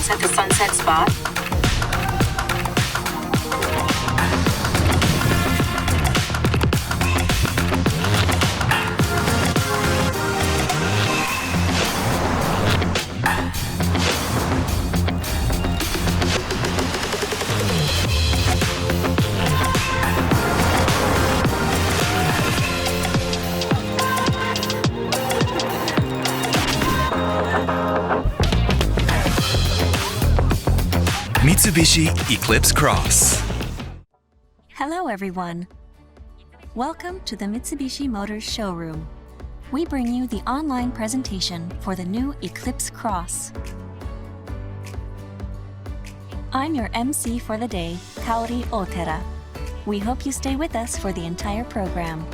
chance at the sunset spot? Mitsubishi Eclipse Cross. Hello everyone. Welcome to the Mitsubishi Motors showroom. We bring you the online presentation for the new Eclipse Cross. I'm your MC for the day, Kaori Otera. We hope you stay with us for the entire program.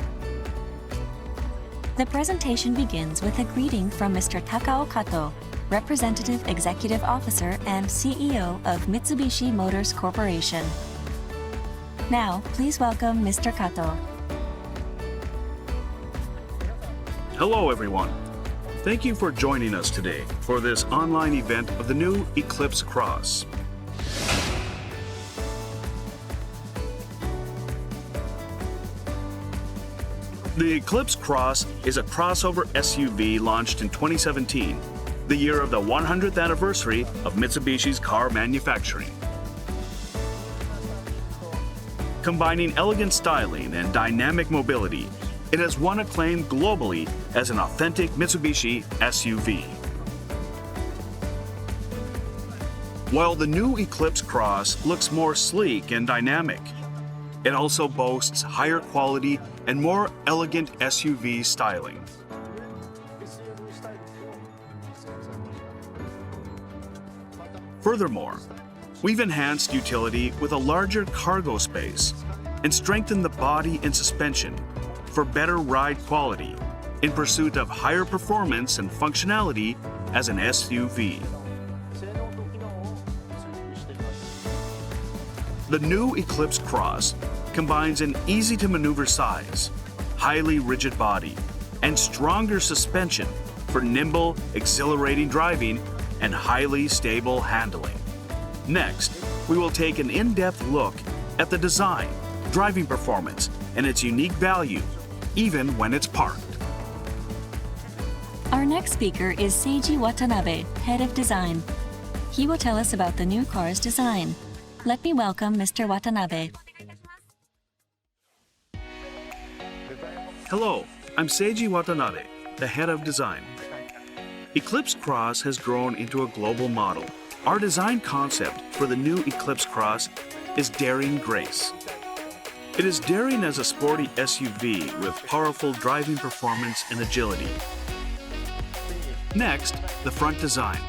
The presentation begins with a greeting from Mr. Takao Kato, Representative Executive Officer and CEO of Mitsubishi Motors Corporation. Now, please welcome Mr. Kato. Hello, everyone. Thank you for joining us today for this online event of the new Eclipse Cross. The Eclipse Cross is a crossover SUV launched in 2017, the year of the 100th anniversary of Mitsubishi's car manufacturing. Combining elegant styling and dynamic mobility, it has won acclaim globally as an authentic Mitsubishi SUV. While the new Eclipse Cross looks more sleek and dynamic, it also boasts higher quality and more elegant SUV styling. Furthermore, we've enhanced utility with a larger cargo space and strengthened the body and suspension for better ride quality in pursuit of higher performance and functionality as an SUV. The new Eclipse Cross combines an easy-to-maneuver size, highly rigid body, and stronger suspension for nimble, exhilarating driving and highly stable handling. Next, we will take an in-depth look at the design, driving performance, and its unique value, even when it's parked. Our next speaker is Seiji Watanabe, Head of Design. He will tell us about the new car's design. Let me welcome Mr. Watanabe. Hello, I'm Seiji Watanabe, the Head of Design. Eclipse Cross has grown into a global model. Our design concept for the new Eclipse Cross is Daring Grace. It is daring as a sporty SUV with powerful driving performance and agility. Next, the front design.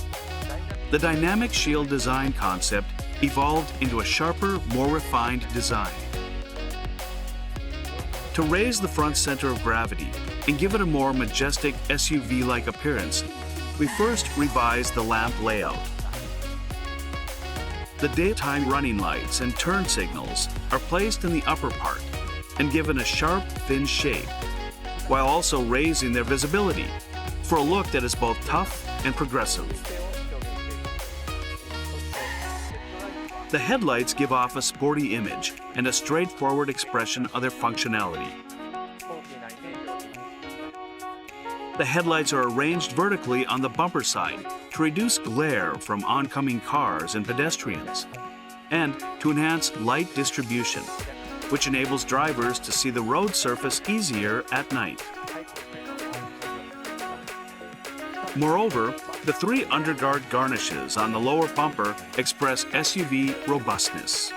The dynamic shield design concept evolved into a sharper, more refined design. To raise the front center of gravity and give it a more majestic SUV-like appearance, we first revised the lamp layout. The daytime running lights and turn signals are placed in the upper part and given a sharp, thin shape, while also raising their visibility for a look that is both tough and progressive. The headlights give off a sporty image and a straightforward expression of their functionality. The headlights are arranged vertically on the bumper side to reduce glare from oncoming cars and pedestrians, and to enhance light distribution, which enables drivers to see the road surface easier at night. Moreover, the three underguard garnishes on the lower bumper express SUV robustness.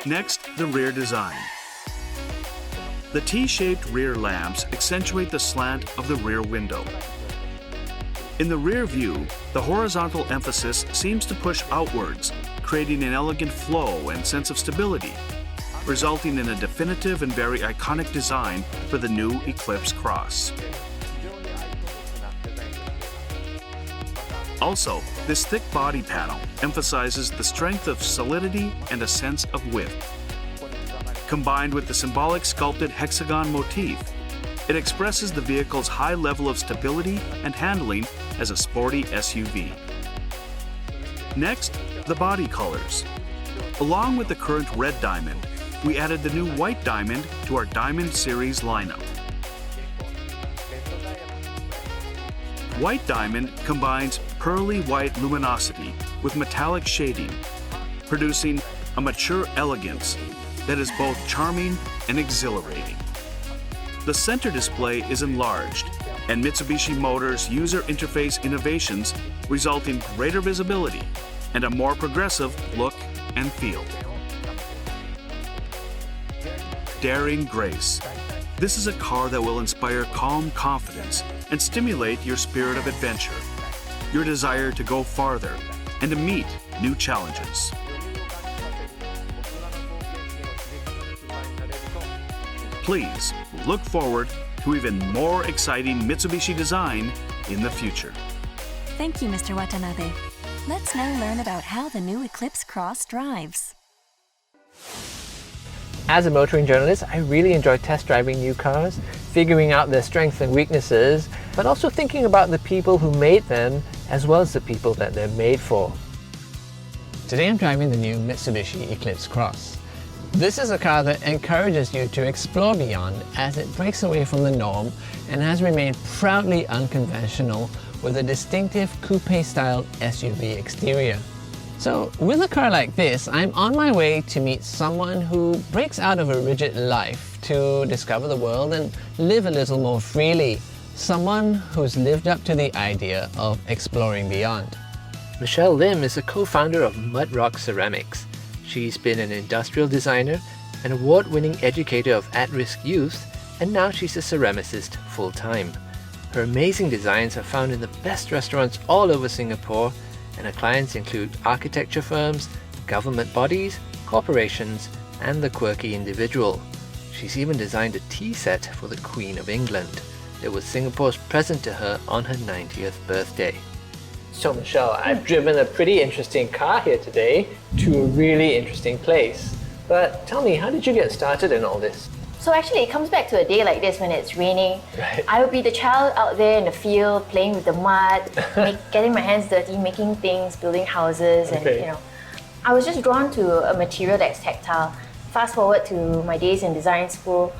Next, the rear design. The T-shaped rear lamps accentuate the slant of the rear window. In the rear view, the horizontal emphasis seems to push outwards, creating an elegant flow and sense of stability, resulting in a definitive and very iconic design for the new Eclipse Cross. Also, this thick body panel emphasizes the strength of solidity and a sense of width. Combined with the symbolic sculpted hexagon motif, It expresses the vehicle's high level of stability and handling as a sporty SUV. Next, the body colors. Along with the current red diamond, we added the new white diamond to our Diamond Series lineup. White diamond combines pearly white luminosity with metallic shading, producing a mature elegance that is both charming and exhilarating. The center display is enlarged, and Mitsubishi Motors' user interface innovations result in greater visibility and a more progressive look and feel. Daring Grace. This is a car that will inspire calm confidence and stimulate your spirit of adventure, your desire to go farther, and to meet new challenges. Please look forward to even more exciting Mitsubishi design in the future. Thank you, Mr. Watanabe. Let's now learn about how the new Eclipse Cross drives. As a motoring journalist, I really enjoy test driving new cars, figuring out their strengths and weaknesses, but also thinking about the people who made them, as well as the people that they're made for. Today I'm driving the new Mitsubishi Eclipse Cross. This is a car that encourages you to explore beyond as it breaks away from the norm and has remained proudly unconventional with a distinctive coupe-style SUV exterior. So with a car like this, I'm on my way to meet someone who breaks out of a rigid life to discover the world and live a little more freely. Someone who's lived up to the idea of exploring beyond. Michelle Lim is a co-founder of Mud Rock Ceramics. She's been an industrial designer, an award-winning educator of at-risk youth, and now she's a ceramicist full-time. Her amazing designs are found in the best restaurants all over Singapore, and her clients include architecture firms, government bodies, corporations, and the quirky individual. She's even designed a tea set for the Queen of England. It was Singapore's present to her on her 90th birthday. So Michelle, I've driven a pretty interesting car here today to a really interesting place. But tell me, how did you get started in all this? So actually, it comes back to a day like this when it's raining. Right. I would be the child out there in the field, playing with the mud, getting my hands dirty, making things, building houses, and Okay. I was just drawn to a material that's tactile. Fast forward to my days in design school,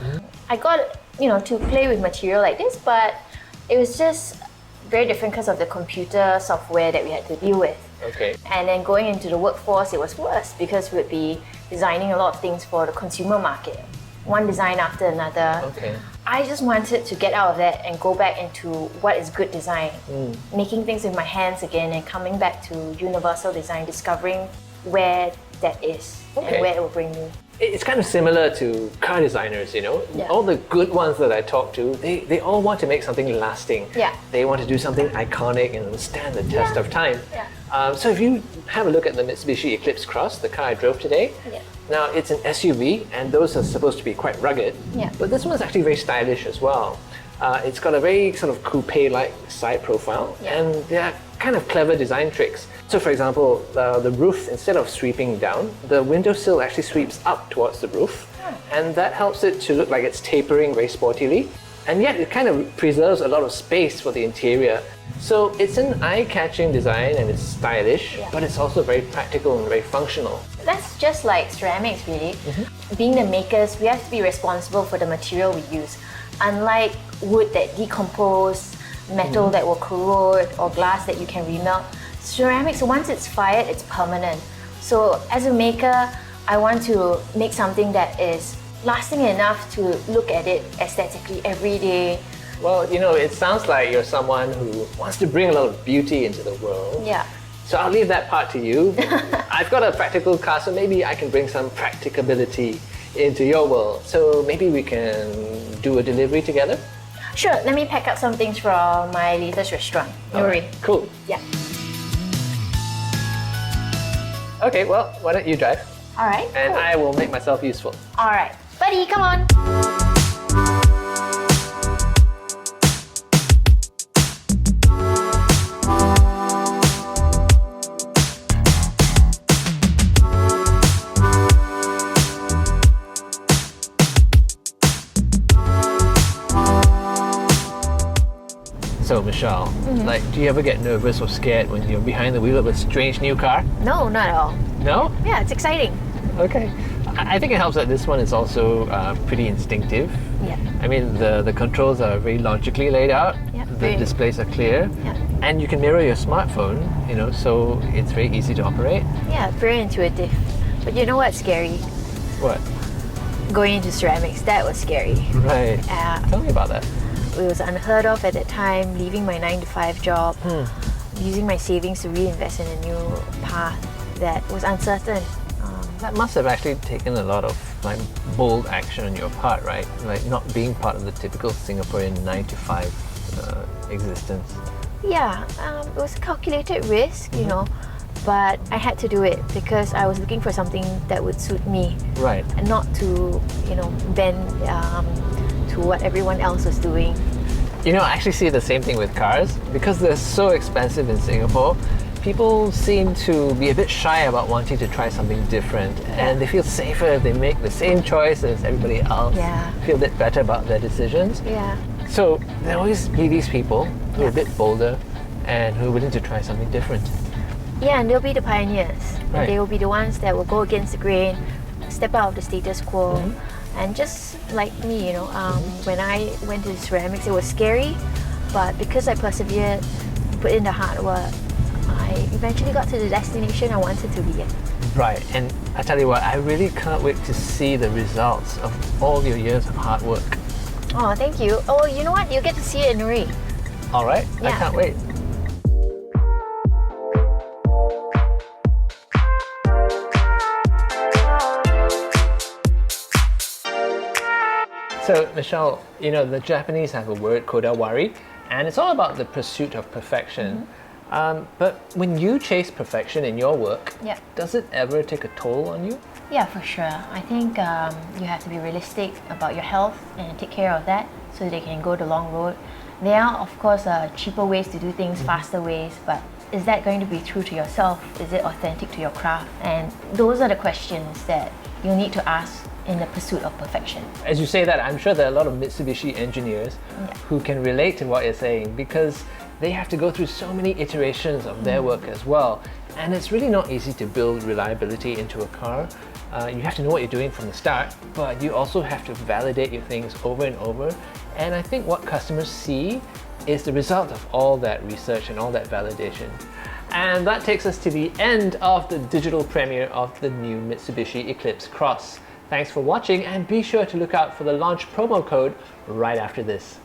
I got to play with material like this, but it was just very different because of the computer software that we had to deal with. Okay. And then going into the workforce, it was worse because we'd be designing a lot of things for the consumer market. One design after another. Okay. I just wanted to get out of that and go back into what is good design. Making things with my hands again and coming back to universal design, discovering where that is Okay. and where it will bring me. It's kind of similar to car designers, Yeah. All the good ones that I talk to, they all want to make something lasting. Yeah. They want to do something iconic and stand the test of time. Yeah. So if you have a look at the Mitsubishi Eclipse Cross, the car I drove today, Yeah. now it's an SUV and those are supposed to be quite rugged, Yeah. but this one's actually very stylish as well. It's got a very sort of coupe-like side profile, Yeah. and there are kind of clever design tricks. So for example, the roof, instead of sweeping down, the windowsill actually sweeps up towards the roof, and that helps it to look like it's tapering very sportily, and yet it kind of preserves a lot of space for the interior. So it's an eye-catching design and it's stylish, Yeah. but it's also very practical and very functional. That's just like ceramics, really. Being the makers, we have to be responsible for the material we use. Unlike wood that decomposes, metal that will corrode, or glass that you can remelt, ceramics, once it's fired, it's permanent. So as a maker, I want to make something that is lasting enough to look at it aesthetically every day. Well, it sounds like you're someone who wants to bring a lot of beauty into the world. Yeah. So I'll leave that part to you. I've got a practical car, so maybe I can bring some practicability into your world. So maybe we can do a delivery together? Sure, let me pack up some things from my latest restaurant. No worry. Cool. Yeah. Okay, well, why don't you drive? All right. And cool. I will make myself useful. All right. Buddy, come on. So Michelle, like, do you ever get nervous or scared when you're behind the wheel of a strange new car? No, not at all. No? Yeah, it's exciting. Okay. I think it helps that this one is also pretty instinctive. Yeah. I mean, the controls are very logically laid out. Yeah, The very- displays are clear. Yeah. And you can mirror your smartphone, you know, so it's very easy to operate. Yeah, very intuitive. But you know what's scary? What? Going into ceramics, that was scary. Right. Tell me about that. It was unheard of at that time, leaving my 9 to 5 job, using my savings to reinvest in a new path that was uncertain. That must have actually taken a lot of like bold action on your part, right? Like not being part of the typical Singaporean 9 to 5 existence. Yeah, it was a calculated risk, you know, but I had to do it because I was looking for something that would suit me Right. and not to, you know, bend to what everyone else was doing. You know, I actually see the same thing with cars. Because they're so expensive in Singapore, people seem to be a bit shy about wanting to try something different, and they feel safer if they make the same choice as everybody else. Yeah. Feel a bit better about their decisions. Yeah. So there always be these people who are a bit bolder and who are willing to try something different. Yeah, and they'll be the pioneers. Right. And they will be the ones that will go against the grain, step out of the status quo. And just like me, you know, when I went to ceramics, it was scary, but because I persevered, put in the hard work, I eventually got to the destination I wanted to be at. Right, and I tell you what, I really can't wait to see the results of all your years of hard work. Oh, thank you. Oh, you know what? You'll get to see it in Nuri. All right, I Yeah. can't wait. So, Michelle, you know, the Japanese have a word, kodawari, and it's all about the pursuit of perfection. But when you chase perfection in your work, Yeah. does it ever take a toll on you? Yeah, for sure. I think you have to be realistic about your health and take care of that so they can go the long road. There are, of course, cheaper ways to do things, faster ways, but is that going to be true to yourself? Is it authentic to your craft? And those are the questions that you need to ask in the pursuit of perfection. As you say that, I'm sure there are a lot of Mitsubishi engineers who can relate to what you're saying because they have to go through so many iterations of their work as well. And it's really not easy to build reliability into a car. You have to know what you're doing from the start, but you also have to validate your things over and over. And I think what customers see is the result of all that research and all that validation. And that takes us to the end of the digital premiere of the new Mitsubishi Eclipse Cross. Thanks for watching, and be sure to look out for the launch promo code right after this.